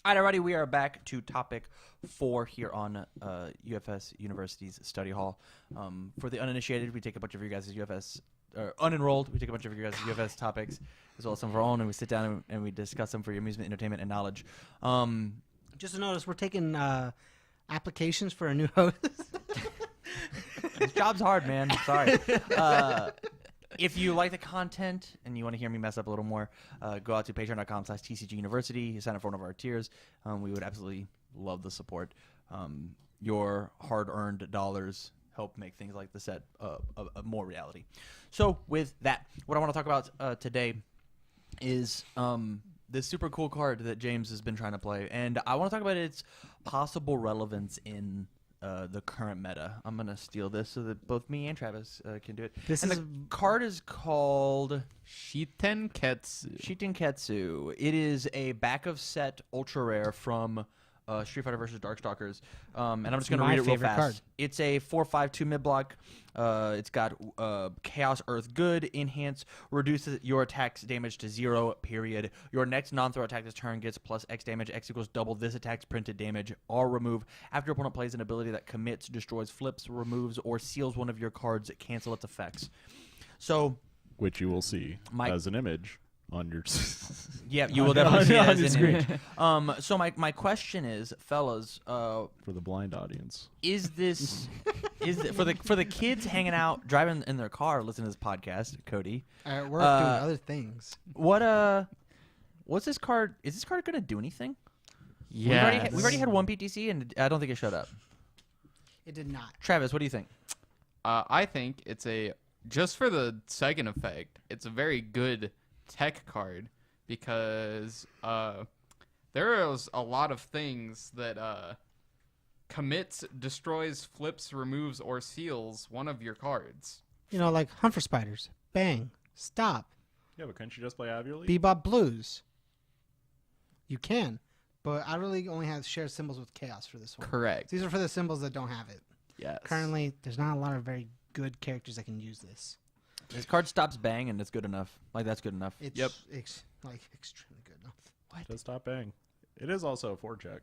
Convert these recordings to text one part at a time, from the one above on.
All right, everybody, we are back to topic 4 here on UFS University's Study Hall. For the uninitiated, we take a bunch of your guys' UFS, or unenrolled, we take a bunch of your guys' UFS topics, as well as some of our own, and we sit down and we discuss them for your amusement, entertainment, and knowledge. Just to notice, we're taking applications for a new host. This job's hard, man. Sorry. If you like the content and you want to hear me mess up a little more, go out to patreon.com/tcguniversity. Sign up for one of our tiers. We would absolutely love the support. Your hard-earned dollars help make things like the set a more reality. So with that, what I want to talk about today is this super cool card that James has been trying to play. And I want to talk about its possible relevance in the current meta. I'm going to steal this so that both me and Travis can do it. The card is called Shitenketsu. It is a back of set ultra rare from Street Fighter vs. Darkstalkers. And I'm just going to read it real fast. Card. It's a 4/5 mid block. It's got Chaos Earth Good, Enhance, reduces your attack's damage to 0, period. Your next non-throw attack this turn gets plus X damage. X equals double this attack's printed damage. Or remove. After your opponent plays an ability that commits, destroys, flips, removes, or seals one of your cards, cancel its effects. So, which you will see as an image on your yeah, you will definitely see it as an image. So my question is, fellas, for the blind audience, is for the kids hanging out driving in their car listening to this podcast, Cody, at work doing other things. What's this card? Is this card going to do anything? Yeah, we've already had one PTC and I don't think it showed up. It did not. Travis, what do you think? I think it's just for the second effect, it's a very good tech card because there is a lot of things that commits, destroys, flips, removes, or seals one of your cards. You know, like Hunt for Spiders, Bang, Stop. Yeah, but couldn't you just play Avioli? Bebop Blues. You can, but I really only have shared symbols with Chaos for this one. Correct. These are for the symbols that don't have it. Yes. Currently, there's not a lot of very good characters that can use this. This card stops Bang and it's good enough. Like, that's good enough. It's extremely good enough. What? It does stop Bang. It is also a 4-check.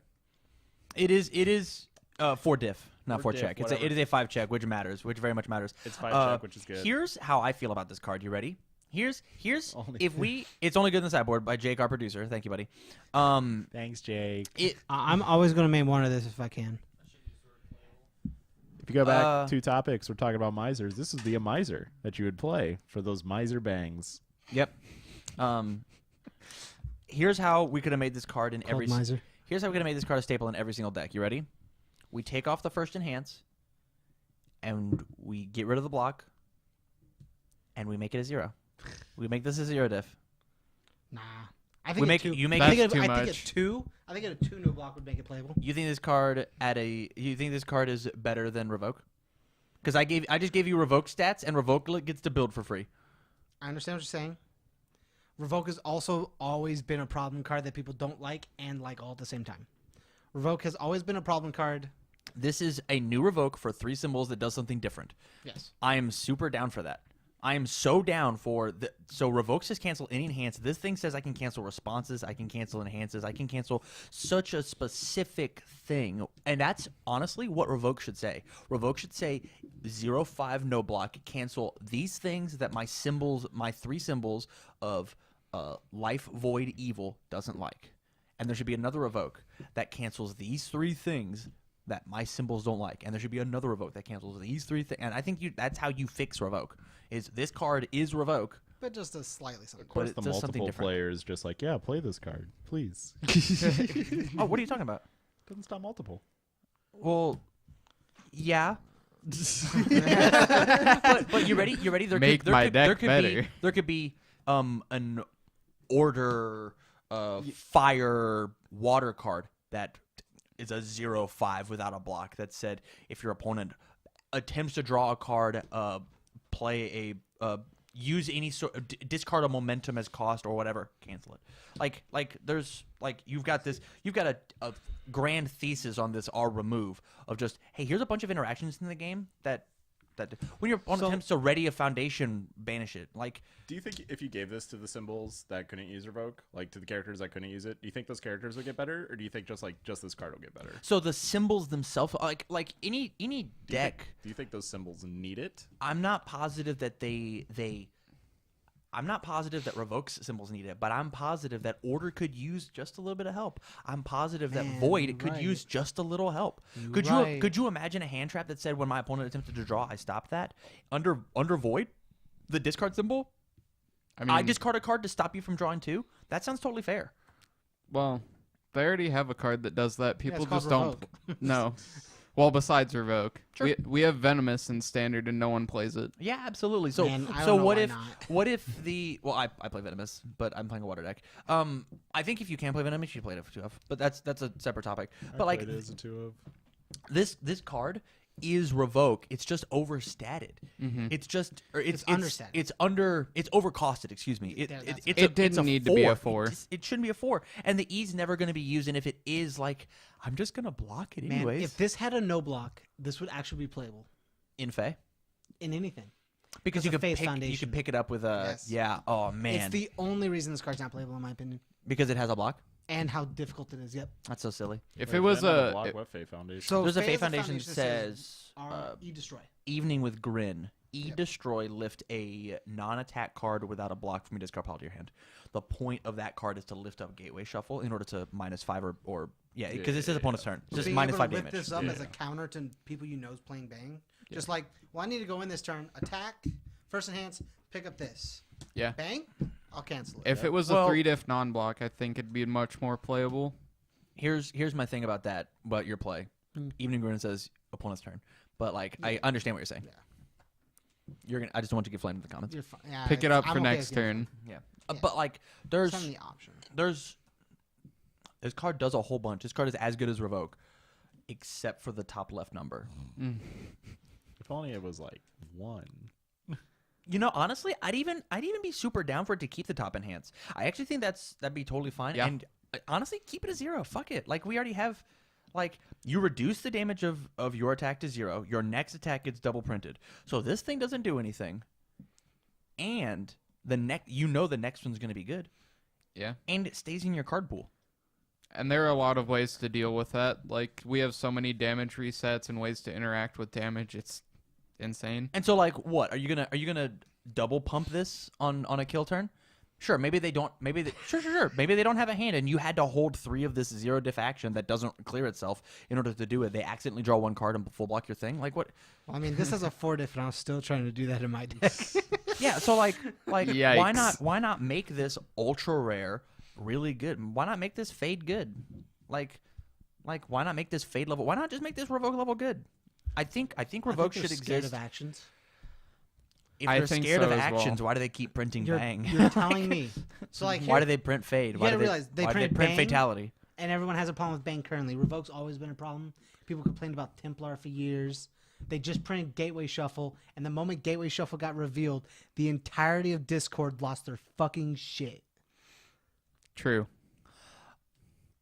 It is 4 diff, not 4 diff, check. It is a 5 check, which matters, which very much matters. It's 5 check, which is good. Here's how I feel about this card. You ready? Here's it's only good in the sideboard by Jake, our producer. Thank you, buddy. Thanks, Jake. I'm always going to main one of this if I can. If you go back 2 topics, we're talking about misers. This would be a miser that you would play for those miser bangs. Yep. Here's how we could have made this card in every. Miser. Here's how we could have made this card a staple in every single deck. You ready? We take off the first enhance, and we get rid of the block, and we make it a 0. We make this a 0 diff. Nah. I think a 2. You make it too much. I think a 2 new block would make it playable. You think this card is better than Revoke? Because I just gave you Revoke stats, and Revoke gets to build for free. I understand what you're saying. Revoke has also always been a problem card that people don't like and like all at the same time. Revoke has always been a problem card. This is a new Revoke for 3 symbols that does something different. Yes. I am super down for that. I am so down for so Revoke says cancel any enhance. This thing says I can cancel responses, I can cancel enhances, I can cancel such a specific thing. And that's honestly what Revoke should say. Revoke should say 0/5 no block, cancel these things that my 3 symbols of life, void, evil doesn't like. And there should be another Revoke that cancels these 3 things that my symbols don't like, and there should be another Revoke that cancels these 3 things. And I think that's how you fix Revoke. Is this card is Revoke, but just a slightly something. Of course, the multiple players just like, yeah, play this card, please. Oh, what are you talking about? Doesn't stop multiple. Well, yeah. but you ready? You ready? There could be an order fire water card that is a 0/5 without a block that said if your opponent attempts to draw a card, play a use any sort of discard a momentum as cost or whatever, cancel it. Like there's you've got a grand thesis on this R remove of just, hey, here's a bunch of interactions in the game that that when your opponent attempts to ready a foundation, banish it. Like, Do you think if you gave this to the symbols that couldn't use revoke, like to the characters that couldn't use it, do you think those characters would get better, or do you think just this card will get better? so the symbols themselves, like any deck. Do you think those symbols need it? I'm not positive that I'm not positive that Revoke's symbols need it, but I'm positive that Order could use just a little bit of help. I'm positive that Man, Void could right. use just a little help. You're Could right. you imagine a hand trap that said when my opponent attempted to draw, I stopped that? Under Void, the discard symbol, I mean, I discard a card to stop you from drawing 2. That sounds totally fair. well, they already have a card that does that. People it's called just don't. No. Well, besides Revoke, Sure. we have Venomous in Standard and no one plays it. Yeah, absolutely. So Man, I so don't know what why if not. I play Venomous, but I'm playing a water deck. I think if you can play Venomous, you should play it for 2F. But that's a separate topic. But like it is a 2 of. this card is Revoke. It's just overstated. Mm-hmm. It's just it's understated. It's overcosted. Excuse me. That's It didn't need to be a 4. It shouldn't be a 4. And the E's never going to be used. And if it is, like, I'm just going to block it Man, anyways. if this had a no block, this would actually be playable in Fey, in anything. because you Because of could Faith pick Foundation. it up with a Yes. yeah. Oh man, It's the only reason this card's not playable, in my opinion, because it has a block. and how difficult it is. Yep. That's so silly. If it was a, block, what Fey Foundation? So There's a Fey as Foundation that says E destroy. evening with Grin. Yep. Destroy, lift a non-attack card without a block from your discard pile to your hand. The point of that card is to lift up Gateway Shuffle in order to -5 or because it says opponent's turn. It's just Being -5 able to lift damage. this up as a Yeah. counter to people you know's playing Bang. Just like, well, I need to go in this turn, attack, first enhance, pick up this. yeah. Bang, I'll cancel it. If it was Well- a 3-diff non-block, I think it'd be much more playable. Here's my thing about that. About your play, Evening Grin says opponent's turn, but like I understand what you're saying. Yeah. I just don't want you to get flamed in the comments. You're fine. Yeah, Pick it up I'm for okay next with getting turn. Yeah. Yeah. But like It's not the option. there's this card does a whole bunch. This card is as good as Revoke, except for the top left number. If only it was like 1. You know, honestly, I'd even be super down for it to keep the top enhance. I actually think that'd be totally fine. Yeah. And honestly, keep it a 0. Fuck it. Like we already have, like you reduce the damage of your attack to 0. Your next attack gets double printed. So this thing doesn't do anything. And the next one's going to be good. Yeah. And it stays in your card pool. And there are a lot of ways to deal with that. Like, we have so many damage resets and ways to interact with damage. It's insane. And so, like, what are you gonna double pump this on a kill turn? Sure, maybe they don't. Sure. Maybe they don't have a hand, and you had to hold 3 of this 0 diff action that doesn't clear itself in order to do it. They accidentally draw 1 card and full block your thing. Like what? Well, I mean, this has a 4 diff, and I'm still trying to do that in my deck. Yeah. So like Yikes. why not make this ultra rare really good? Why not make this fade good? Like why not make this fade level? Why not just make this revoke level good? I think revoke they're should scared exist. of actions. If I they're think scared so of as actions, well. why do they keep printing bang? You're telling me. So like, Why here- do they print fade? You Why gotta do they, realize they why do printed print bang. fatality? and everyone has a problem with Bang currently. Revoke's always been a problem. People complained about Templar for years. They just printed Gateway Shuffle, and the moment Gateway Shuffle got revealed, the entirety of Discord lost their fucking shit. True.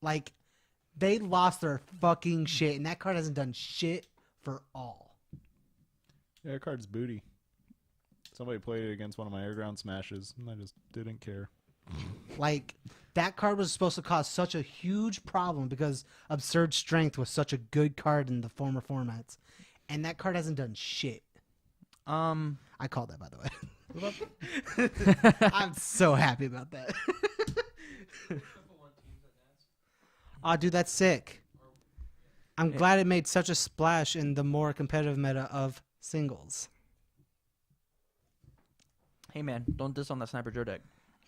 Like, they lost their fucking shit, and that card hasn't done shit for all. Yeah, that card's booty. Somebody played it against one of my airground smashes, and I just didn't care. Like, that card was supposed to cause such a huge problem because Absurd Strength was such a good card in the former formats. And that card hasn't done shit. I called that, by the way. I'm so happy about that. Oh, dude, that's sick. I'm glad it made such a splash in the more competitive meta of singles. Hey man, don't diss on that Sniper Joe deck.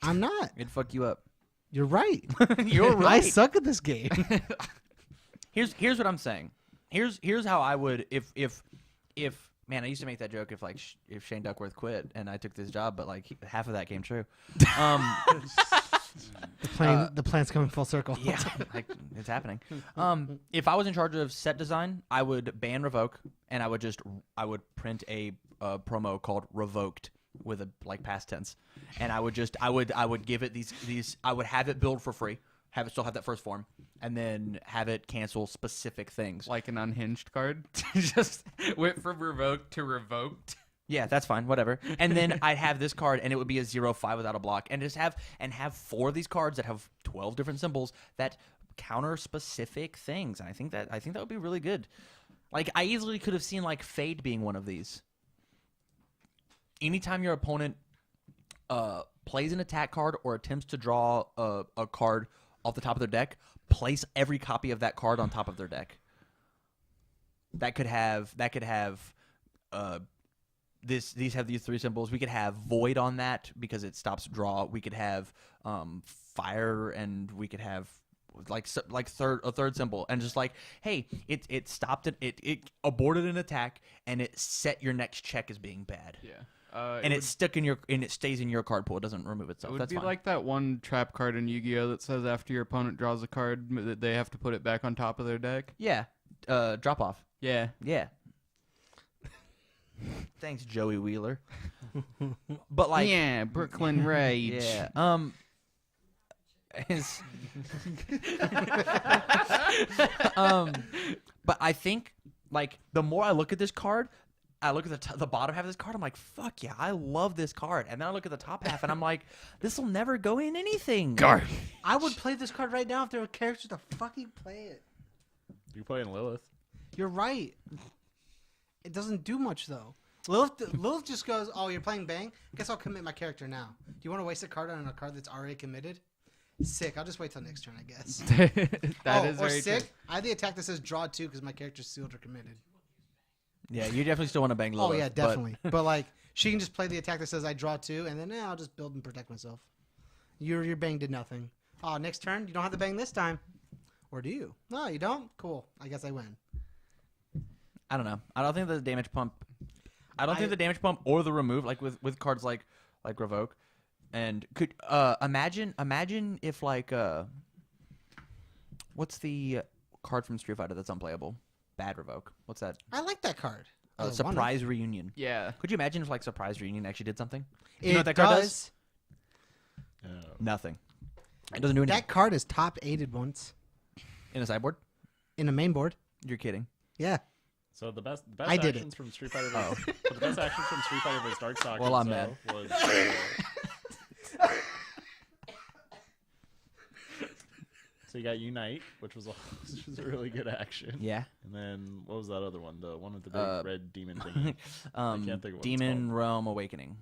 I'm not. It'd fuck you up. You're right. You're I right. suck at this game. Here's what I'm saying. Here's how I would if man, I used to make that joke if Shane Duckworth quit and I took this job, but like half of that came true. The plan's coming full circle. Yeah, like, it's happening. If I was in charge of set design, I would ban Revoke, and I would print a promo called Revoked with a past tense, and I would give it these I would have it build for free. have it still have that first form, and then have it cancel specific things. Like an unhinged card. Just went from revoked to revoked. Yeah, that's fine, whatever. And then I'd have this card, and it would be a 0/5 without a block, and just have 4 of these cards that have 12 different symbols that counter specific things. And I think that would be really good. Like, I easily could have seen like Fade being one of these. Anytime your opponent plays an attack card or attempts to draw a card off the top of their deck, place every copy of that card on top of their deck. That could have these have these 3 symbols. We could have Void on that because it stops draw. We could have Fire, and we could have a third symbol, and just like, hey, it stopped it. It aborted an attack, and it set your next check as being bad. Yeah. And it's stuck in it stays in your card pool. It doesn't remove itself. It would That's be fine. like that one trap card in Yu-Gi-Oh that says after your opponent draws a card, that they have to put it back on top of their deck. Yeah. Drop off. Yeah. Yeah. Thanks, Joey Wheeler. But like, yeah, Brooklyn Rage. yeah. But I think like the more I look at this card, I look at the bottom half of this card. I'm like, fuck yeah, I love this card. And then I look at the top half, and I'm like, this will never go in anything. I would play this card right now if there were characters to fucking play it. You play in Lilith. You're right. It doesn't do much though. Lilith just goes, oh, you're playing Bang? Guess I'll commit my character now. Do you want to waste a card on a card that's already committed? Sick. I'll just wait till next turn, I guess. That is or very sick. true. I have the attack that says draw 2 because my character's sealed or committed. Yeah, you definitely still want to bang Lilith. Oh yeah, definitely. But like, she can just play the attack that says I draw 2, and then I'll just build and protect myself. Your Bang did nothing. Oh, next turn you don't have the Bang this time, or do you? No, you don't. Cool. I guess I win. I don't know. I don't think the damage pump. I don't think the damage pump or the remove, like with cards like Revoke, and could imagine if like what's the card from Street Fighter that's unplayable? Bad Revoke. What's that? I like that card. Surprise Reunion. Yeah. Could you imagine if like Surprise Reunion actually did something? It You know what that card does. Nothing. It doesn't do anything. That card is top 8'd once In a sideboard? in a main board. You're kidding. Yeah. So the best I did actions from Street Fighter. But the best actions from Street Fighter vs. Darkstalkers. Well, I'm mad. Was, so you got Unite, which was a really good action. Yeah. And then what was that other one? The one with the big red demon thing. can't think of what it's Demon called. Realm Awakening.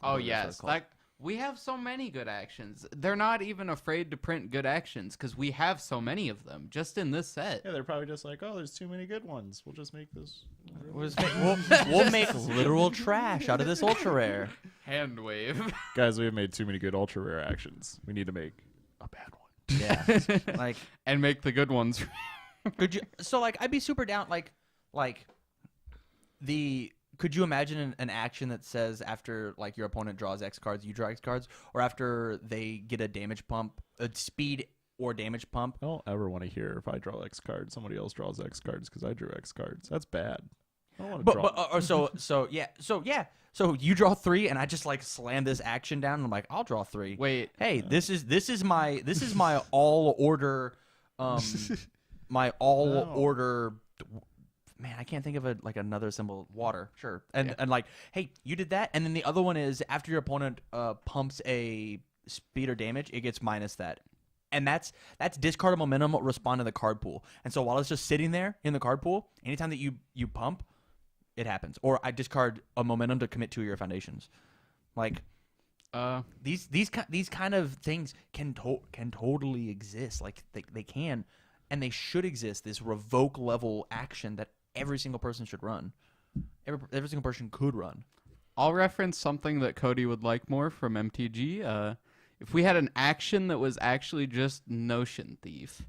Oh Whatever that's yes, called. like we have so many good actions. They're not even afraid to print good actions because we have so many of them just in this set. Yeah, they're probably just like, oh, there's too many good ones. We'll just make this. We'll make literal trash out of this ultra rare. Hand wave. Guys, we have made too many good ultra rare actions. We need to make a bad one. Yeah. Like, And make the good ones. could you? So like, I'd be super down. Could you imagine an action that says after like your opponent draws X cards, you draw X cards, or after they get a damage pump, a speed or damage pump? I don't ever want to hear if I draw X cards, somebody else draws X cards because I drew X cards. That's bad. I don't want to draw. So you draw 3, and I just like slam this action down. And I'm like, I'll draw 3. Wait. Hey, this is my all order, order. Man, I can't think of another symbol. Water, sure. And like, hey, you did that, and then the other one is after your opponent pumps a speed or damage, it gets minus that, and that's discard a momentum, respond to the card pool. And so while it's just sitting there in the card pool, anytime that you pump, it happens. Or I discard a momentum to commit 2 of your foundations. Like, these kind of things can totally exist. Like they can, and they should exist. This revoke level action that every single person should run. Every single person could run. I'll reference something that Cody would like more from MTG. If we had an action that was actually just Notion Thief.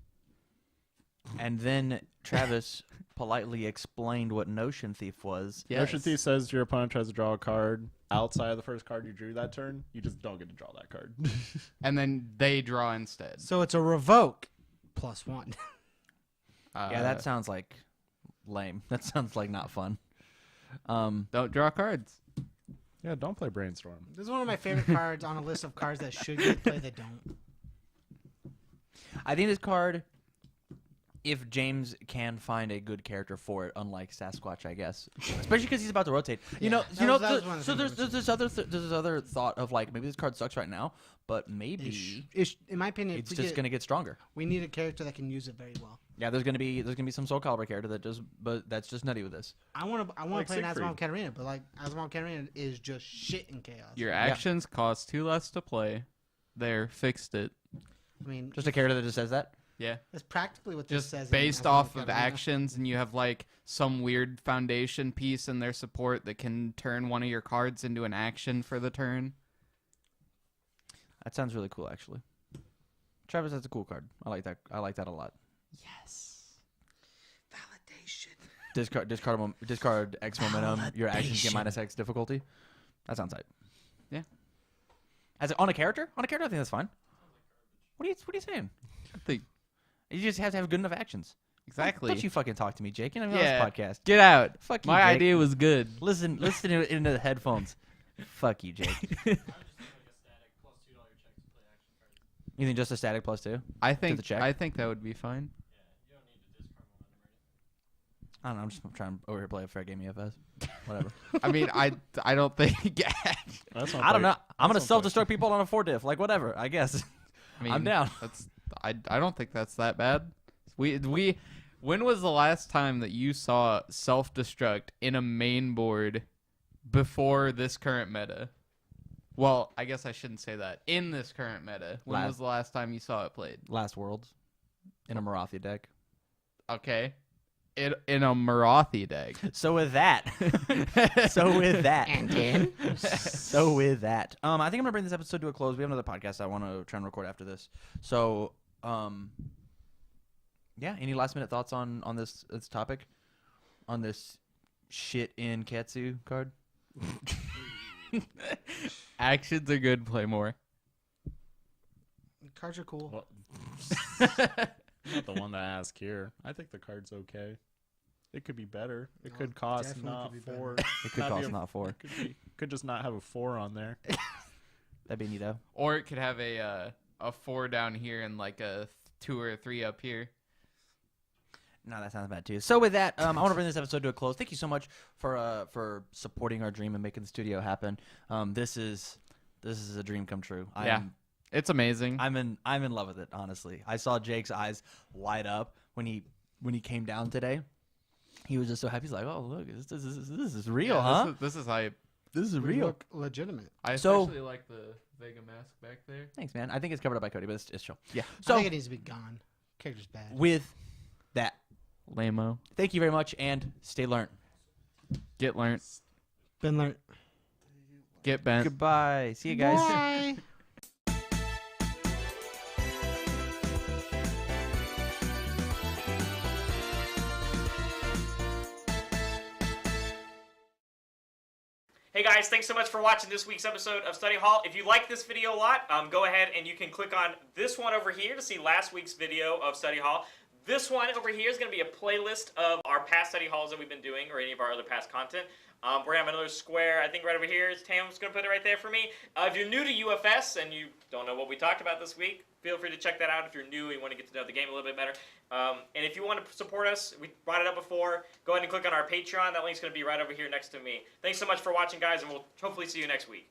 And then Travis politely explained what Notion Thief was. Yes. Notion Thief says your opponent tries to draw a card outside of the first card you drew that turn. You just don't get to draw that card. And then they draw instead. So it's a revoke +1. Yeah, that sounds like lame. That sounds like not fun. Don't draw cards. Yeah, don't play Brainstorm. This is one of my favorite cards on a list of cards that should get played that don't. I think this card, if James can find a good character for it, unlike Sasquatch, I guess, especially because he's about to rotate. You know. that was one of the So things there's this other thought of like maybe this card sucks right now, but maybe in my opinion, it's just gonna get stronger. We need a character that can use it very well. Yeah, there's gonna be some Soul Calibur character that does, but that's just nutty with this. I want to Like play an Siegfried. Azumarill Katarina, but like Azumarill Katarina is just shit in chaos. Your actions cost 2 less to play. There, fixed it. I mean, Just a character that just says that. Yeah. that's practically what this Just says. in based Azumarill off of Katarina. actions, and you have like some weird foundation piece in their support that can turn one of your cards into an action for the turn. That sounds really cool, actually. Travis, that's a cool card. I like that. I like that a lot. Yes. Validation. Discard X momentum. Your actions get -X difficulty. That sounds tight. Yeah. On a character? On a character, I think that's fine. What are you saying? I think You just have to have good enough actions. exactly. Don't you fucking talk to me, Jake. You're not Yeah. on this podcast. Get out. Fuck you, My Jake. idea was good. Listen into the headphones. Fuck you, Jake. You think just a static +2? I think the check? I think that would be fine. I don't know. I'm just trying to over here play a fair game EFS. Whatever. I mean, I don't think. That's I don't know. I'm gonna That's one self-destruct people on a 4-diff. Like whatever. I guess. I mean, I'm down. That's I don't think that's that bad. We when was the last time that you saw self-destruct in a main board before this current meta? Well, I guess I shouldn't say that. In this current meta, when was the last time you saw it played? Last Worlds, in a Marathi deck. Okay. In a Marathi deck. So with that, so with that, I think I'm gonna bring this episode to a close. We have another podcast I want to try and record after this. So, yeah. Any last minute thoughts on this topic, on this shit in Ketsu card? Actions are good. Play more. Cards are cool. Well, not the one to ask here. I think the card's okay. It could be better. It No, could cost definitely not could be 4. It could Not be cost a- not 4. Could just not have a 4 on there. That'd be neato. Or it could have a 4 down here and like a 2 or a 3 up here. No, that sounds bad too. So with that, I want to bring this episode to a close. Thank you so much for supporting our dream and making the studio happen. This is a dream come true. Yeah. It's amazing. I'm in love with it. Honestly, I saw Jake's eyes light up when he came down today. He was just so happy. He's like, "Oh, look, this is real, Yeah, huh? This is hype. This is We real." look legitimate. I So- especially like the Vega mask back there. Thanks, man. I think it's covered up by Cody, but it's chill. Yeah. I So think it needs to be gone. Character's bad. with that, Lame-o. thank you very much and stay learned. Get learnt. Been learned. Get bent. Goodbye. See you guys. Bye. Hey guys, thanks so much for watching this week's episode of Study Hall. If you like this video a lot, go ahead and you can click on this one over here to see last week's video of Study Hall. This one over here is going to be a playlist of our past study halls that we've been doing, or any of our other past content. We're going to have another square, I think right over here. Tam's going to put it right there for me. If you're new to UFS and you don't know what we talked about this week, feel free to check that out if you're new and you want to get to know the game a little bit better. And if you want to support us, we brought it up before, go ahead and click on our Patreon. That link's going to be right over here next to me. Thanks so much for watching, guys, and we'll hopefully see you next week.